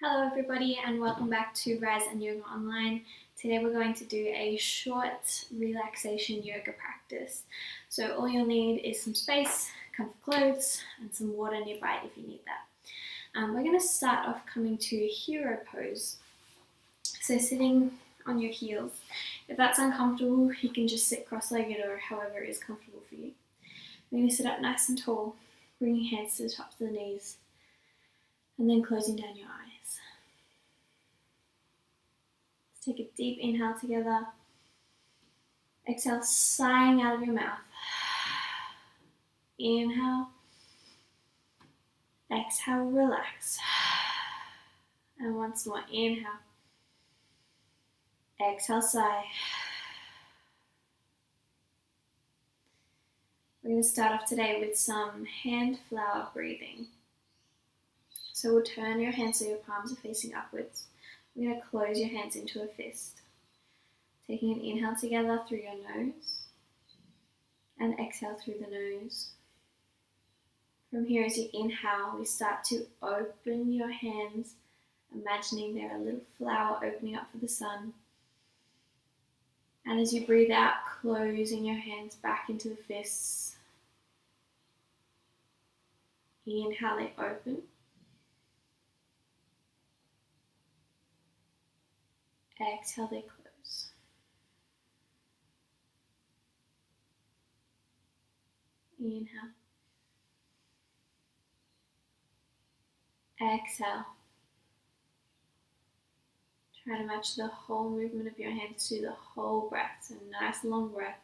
Hello everybody and welcome back to Rise and Yoga Online. Today we're going to do a short relaxation yoga practice. So all you'll need is some space, comfy clothes and some water nearby if you need that. We're going to start off coming to hero pose. So sitting on your heels. If that's uncomfortable, you can just sit cross-legged or however is comfortable for you. We're going to sit up nice and tall, bringing hands to the tops of the knees and then closing down your eyes. Take a deep inhale together. Exhale, sighing out of your mouth. Inhale. Exhale, relax. And once more, inhale. Exhale, sigh. We're going to start off today with some hand flower breathing. So we'll turn your hands so your palms are facing upwards. We're going to close your hands into a fist. Taking an inhale together through your nose and exhale through the nose. From here, as you inhale, we start to open your hands, imagining they're a little flower opening up for the sun. And as you breathe out, closing your hands back into the fists. Inhale, they open. Exhale, they close. Inhale. Exhale. Try to match the whole movement of your hands to the whole breath. So nice long breath.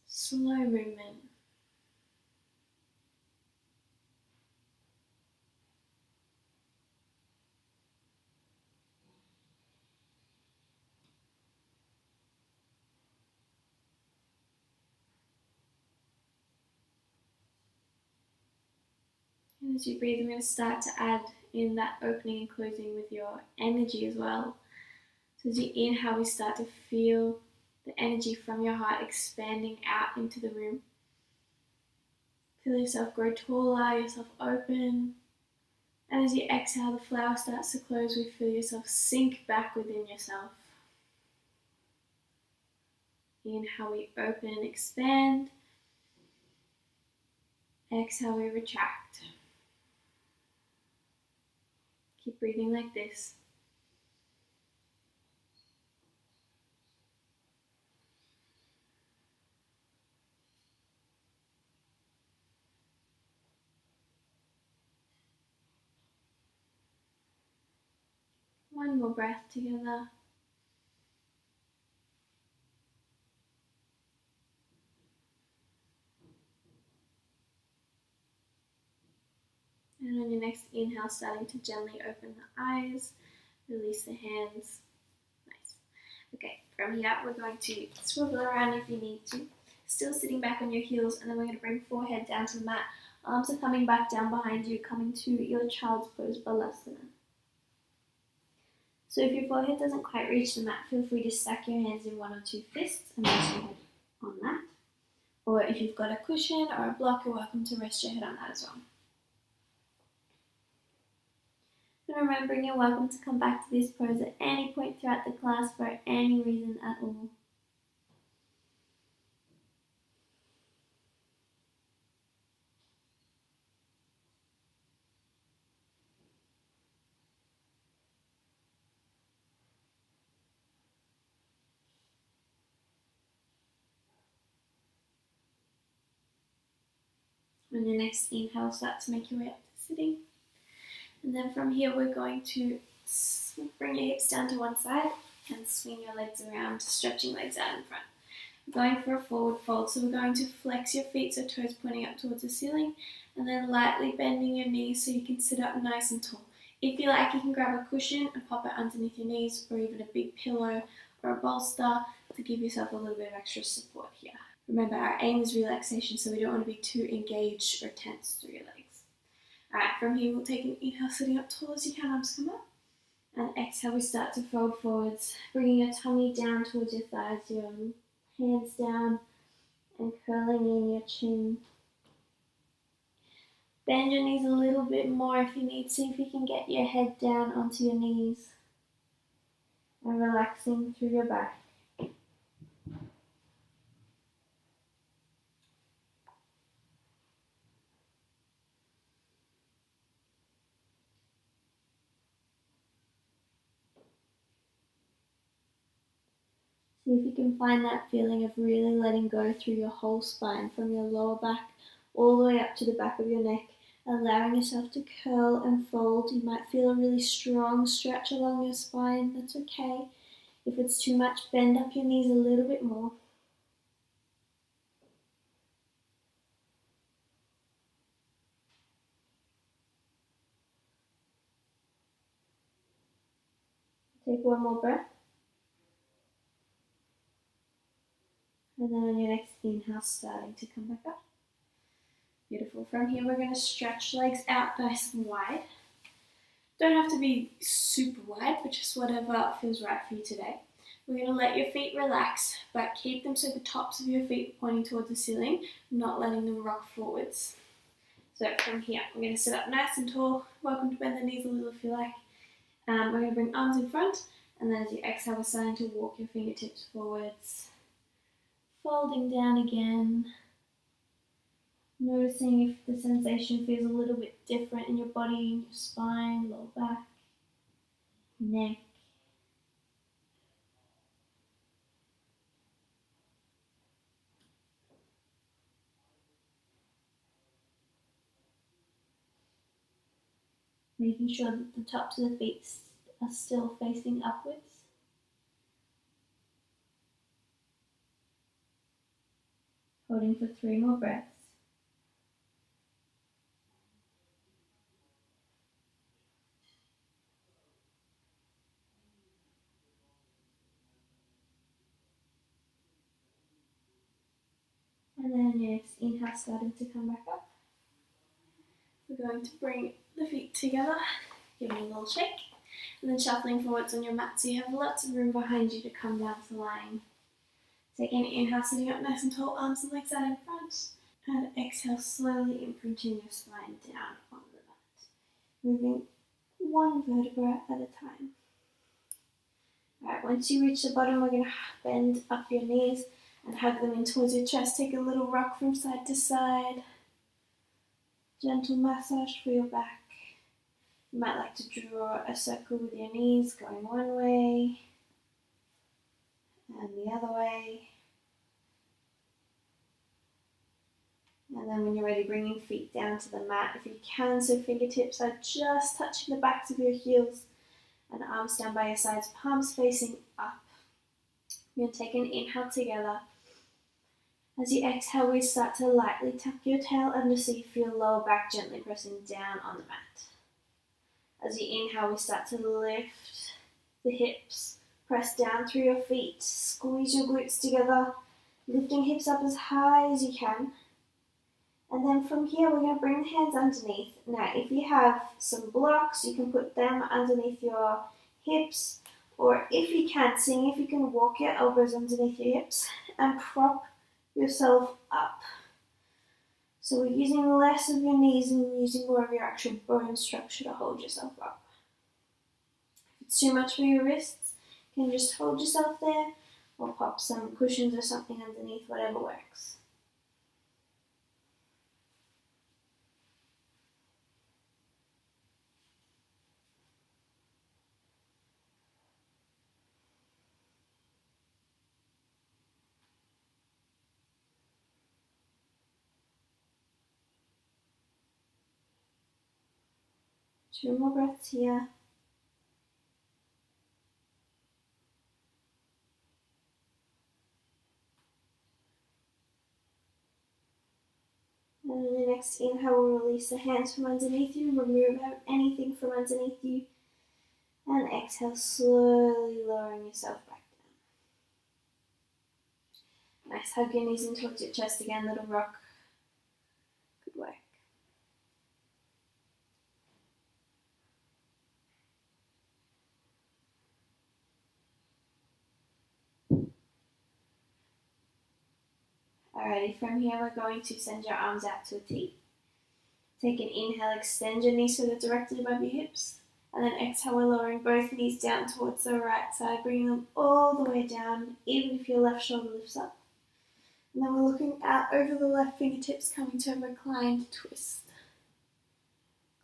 Slow movement. And as you breathe, I'm going to start to add in that opening and closing with your energy as well. So as you inhale, we start to feel the energy from your heart expanding out into the room. Feel yourself grow taller, yourself open. And as you exhale, the flower starts to close. We feel yourself sink back within yourself. Inhale, we open and expand. Exhale, we retract. Keep breathing like this. One more breath together. And on your next inhale, starting to gently open the eyes, release the hands. Nice. Okay, from here we're going to swivel around if you need to. Still sitting back on your heels, and then we're going to bring forehead down to the mat. Arms are coming back down behind you, coming to your child's pose, Balasana. So if your forehead doesn't quite reach the mat, feel free to stack your hands in one or two fists and rest your head on that. Or if you've got a cushion or a block, you're welcome to rest your head on that as well. And remembering you're welcome to come back to this pose at any point throughout the class for any reason at all. On your next inhale, start to make your way up to sitting. And then from here, we're going to bring your hips down to one side and swing your legs around, stretching legs out in front. We're going for a forward fold, so we're going to flex your feet so toes pointing up towards the ceiling, and then lightly bending your knees so you can sit up nice and tall. If you like, you can grab a cushion and pop it underneath your knees, or even a big pillow or a bolster to give yourself a little bit of extra support here. Remember, our aim is relaxation, so we don't want to be too engaged or tense through your legs. Alright, from here we'll take an inhale, sitting up tall as you can, arms come up. And exhale, we start to fold forwards, bringing your tummy down towards your thighs, your hands down and curling in your chin. Bend your knees a little bit more if you need. See if you can get your head down onto your knees and relaxing through your back. See if you can find that feeling of really letting go through your whole spine, from your lower back all the way up to the back of your neck, allowing yourself to curl and fold. You might feel a really strong stretch along your spine. That's okay. If it's too much, bend up your knees a little bit more. Take one more breath. And then on your next inhale, starting to come back up. Beautiful. From here, we're going to stretch legs out nice and wide. Don't have to be super wide, but just whatever feels right for you today. We're going to let your feet relax, but keep them so the tops of your feet are pointing towards the ceiling, not letting them rock forwards. So from here, we're going to sit up nice and tall. Welcome to bend the knees a little if you like. We're going to bring arms in front, and then as you exhale, we're starting to walk your fingertips forwards. Folding down again. Noticing if the sensation feels a little bit different in your body, in your spine, lower back, neck. Making sure that the tops of the feet are still facing upwards. Holding for 3 more breaths. And then your next inhale, starting to come back up. We're going to bring the feet together, give them a little shake, and then shuffling forwards on your mat so you have lots of room behind you to come down to lying. Take an inhale, sitting up nice and tall, arms and legs out in front. And exhale, slowly imprinting your spine down on the mat. Moving one vertebra at a time. Alright, once you reach the bottom, we're going to bend up your knees and hug them in towards your chest. Take a little rock from side to side. Gentle massage for your back. You might like to draw a circle with your knees, going one way and the other way. And then when you're ready, bringing feet down to the mat if you can, so fingertips are just touching the backs of your heels and arms down by your sides, palms facing up. You're going to take an inhale together. As you exhale, we start to lightly tuck your tail under so you feel lower back gently pressing down on the mat. As you inhale, we start to lift the hips, press down through your feet, squeeze your glutes together, lifting hips up as high as you can. And then from here, we're going to bring the hands underneath. Now, if you have some blocks, you can put them underneath your hips, or if you can, seeing if you can walk your elbows underneath your hips and prop yourself up. So we're using less of your knees and using more of your actual bone structure to hold yourself up. If it's too much for your wrists, you can just hold yourself there or pop some cushions or something underneath, whatever works. Two more breaths here. And in the next inhale, we'll release the hands from underneath you, remove anything from underneath you. And exhale, slowly lowering yourself back down. Nice, hug your knees in towards your chest again, little rock. Good work. Alrighty, from here we're going to send your arms out to a T. Take an inhale, extend your knees so they're directly above your hips. And then exhale, we're lowering both knees down towards the right side, bringing them all the way down, even if your left shoulder lifts up. And then we're looking out over the left fingertips, coming to a reclined twist.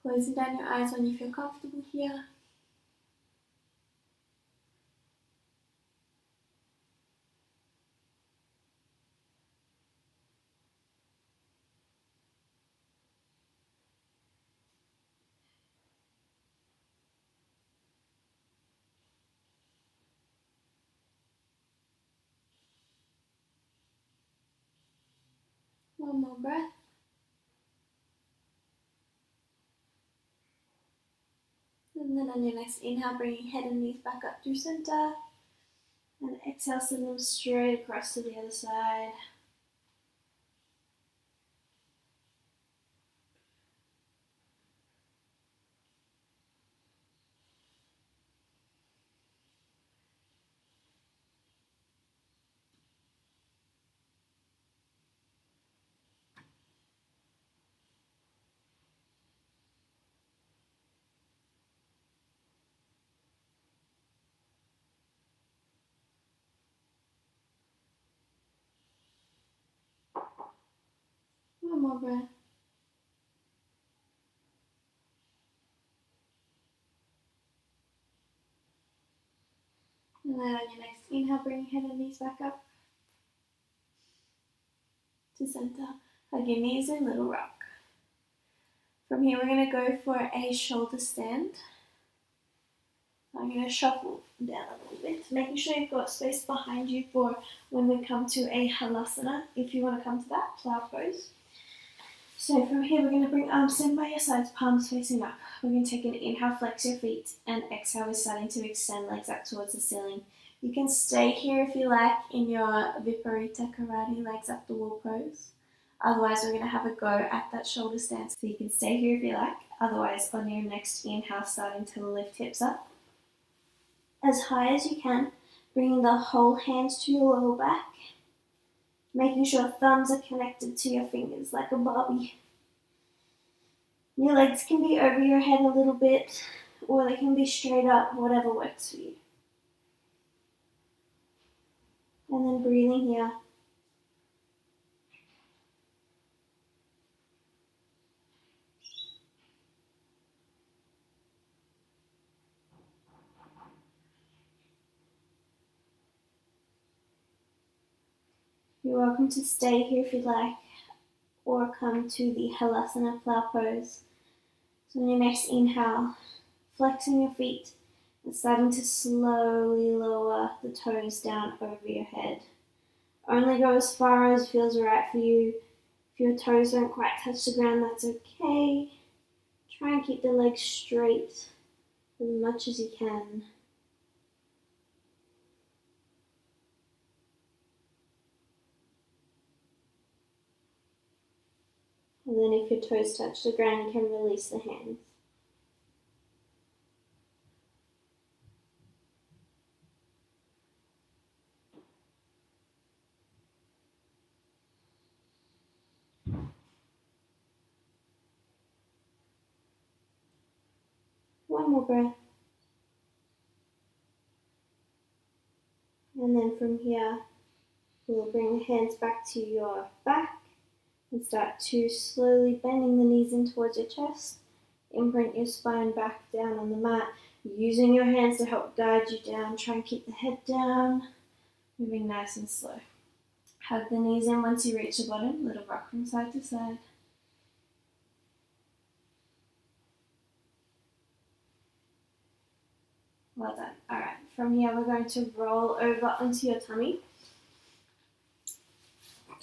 Closing down your eyes when you feel comfortable here. One more breath. And then on your next inhale, bring your head and knees back up through center. And exhale, send them straight across to the other side. One more breath. And then on your next inhale, bring your head and knees back up to center. Hug your knees in, little rock. From here, we're going to go for a shoulder stand. So I'm going to shuffle down a little bit, making sure you've got space behind you for when we come to a halasana, if you want to come to that, plow pose. So from here, we're going to bring arms in by your sides, palms facing up. We're going to take an inhale, flex your feet, and exhale, we're starting to extend legs up towards the ceiling. You can stay here if you like in your Viparita Karate, legs up the wall pose. Otherwise, we're going to have a go at that shoulder stand. So you can stay here if you like. Otherwise, on your next inhale, starting to lift hips up as high as you can, bringing the whole hands to your lower back, making sure thumbs are connected to your fingers like a Barbie. Your legs can be over your head a little bit, or they can be straight up, whatever works for you. And then breathing here. You're welcome to stay here if you'd like, or come to the halasana plow pose. So on your next inhale, flexing your feet and starting to slowly lower the toes down over your head. Only go as far as feels right for you. If your toes don't quite touch the ground, that's okay. Try and keep the legs straight as much as you can. And then if your toes touch the ground, you can release the hands. One more breath. And then from here, we'll bring the hands back to your back and start to slowly bending the knees in towards your chest. Imprint your spine back down on the mat, using your hands to help guide you down. Try and keep the head down, moving nice and slow. Hug the knees in once you reach the bottom, little rock from side to side. Well done. Alright, from here we're going to roll over onto your tummy.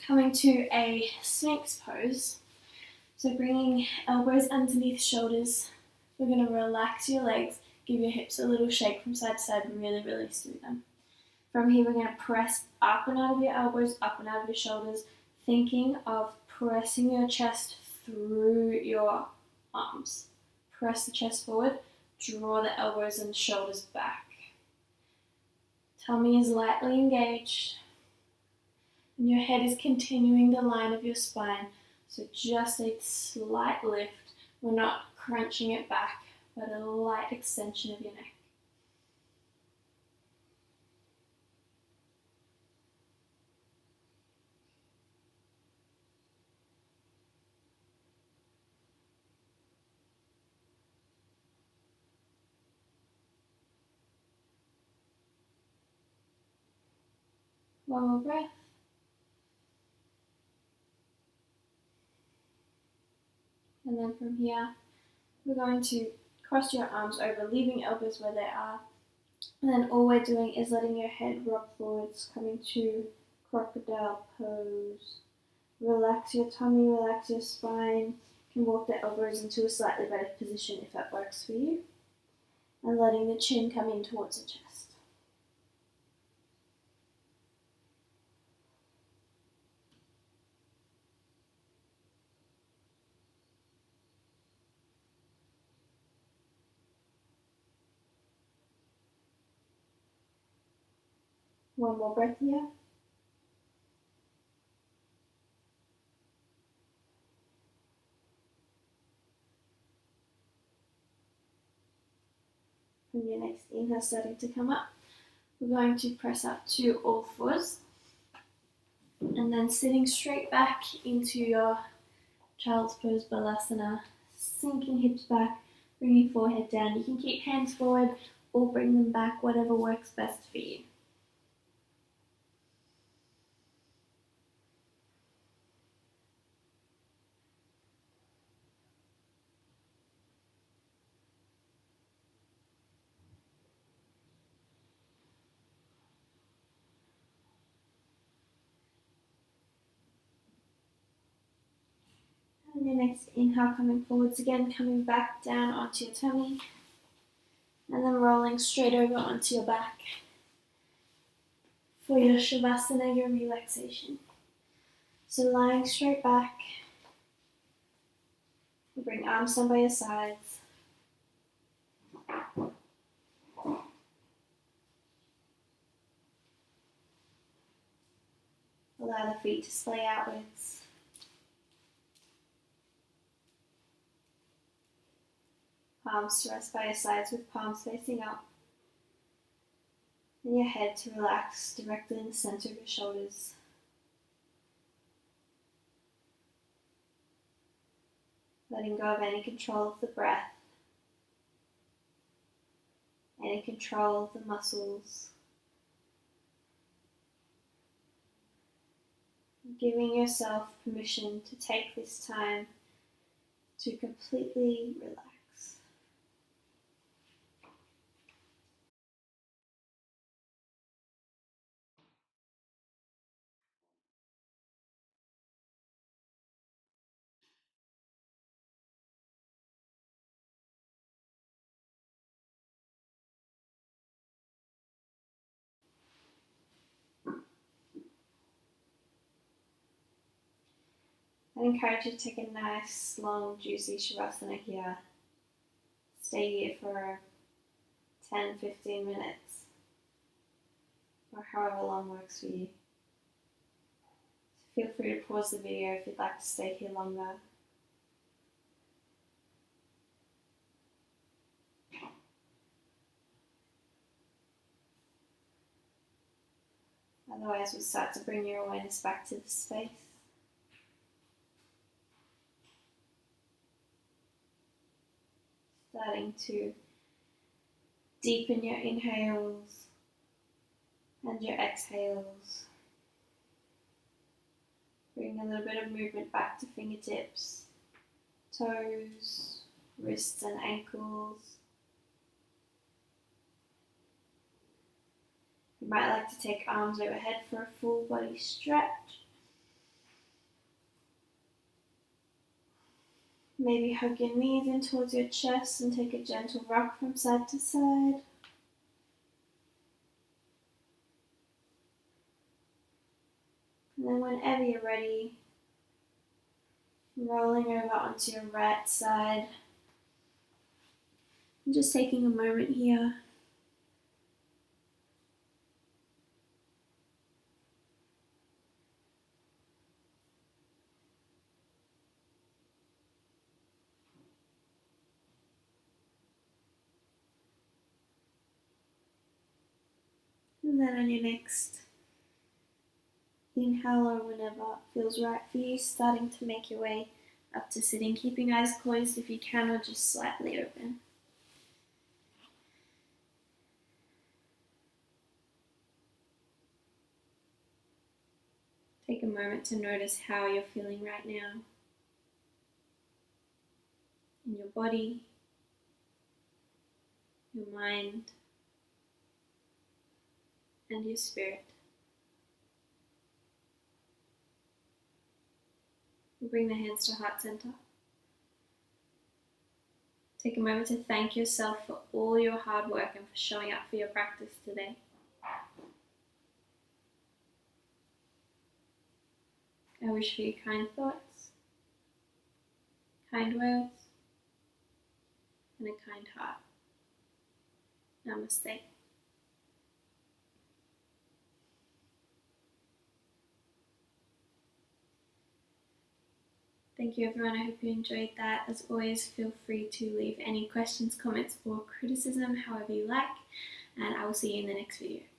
Coming to a Sphinx pose. So bringing elbows underneath shoulders. We're going to relax your legs, give your hips a little shake from side to side, really release through them. From here we're going to press up and out of your elbows, up and out of your shoulders, thinking of pressing your chest through your arms. Press the chest forward, draw the elbows and shoulders back. Tummy is lightly engaged, and your head is continuing the line of your spine. So just a slight lift. We're not crunching it back, but a light extension of your neck. One more breath. And then from here, we're going to cross your arms over, leaving elbows where they are. And then all we're doing is letting your head rock forwards, coming to crocodile pose. Relax your tummy, relax your spine. You can walk the elbows into a slightly better position if that works for you. And letting the chin come in towards the chest. One more breath here. From your next inhale starting to come up, we're going to press up to all fours. And then sitting straight back into your child's pose balasana, sinking hips back, bringing forehead down. You can keep hands forward or bring them back, whatever works best for you. And your next inhale, coming forwards again, coming back down onto your tummy, and then rolling straight over onto your back for your shavasana, your relaxation. So lying straight back, bring arms down by your sides. Allow the feet to splay outwards. Palms to rest by your sides with palms facing up. And your head to relax directly in the center of your shoulders. Letting go of any control of the breath, any control of the muscles. Giving yourself permission to take this time to completely relax. I encourage you to take a nice, long, juicy shavasana here. Stay here for 10-15 minutes, or however long works for you. So feel free to pause the video if you'd like to stay here longer. Otherwise, we'll start to bring your awareness back to the space. Starting to deepen your inhales and your exhales. Bring a little bit of movement back to fingertips, toes, wrists and ankles. You might like to take arms overhead for a full body stretch. Maybe hug your knees in towards your chest and take a gentle rock from side to side. And then whenever you're ready, rolling over onto your right side. And just taking a moment here And then on your next inhale, or whenever it feels right for you, starting to make your way up to sitting, keeping eyes closed if you can, or just slightly open. Take a moment to notice how you're feeling right now in your body, your mind, and your spirit. Bring the hands to heart center. Take a moment to thank yourself for all your hard work and for showing up for your practice today. I wish for you kind thoughts, kind words, and a kind heart. Namaste. Thank you, everyone. I hope you enjoyed that. As always, feel free to leave any questions, comments, or criticism however you like, and I will see you in the next video.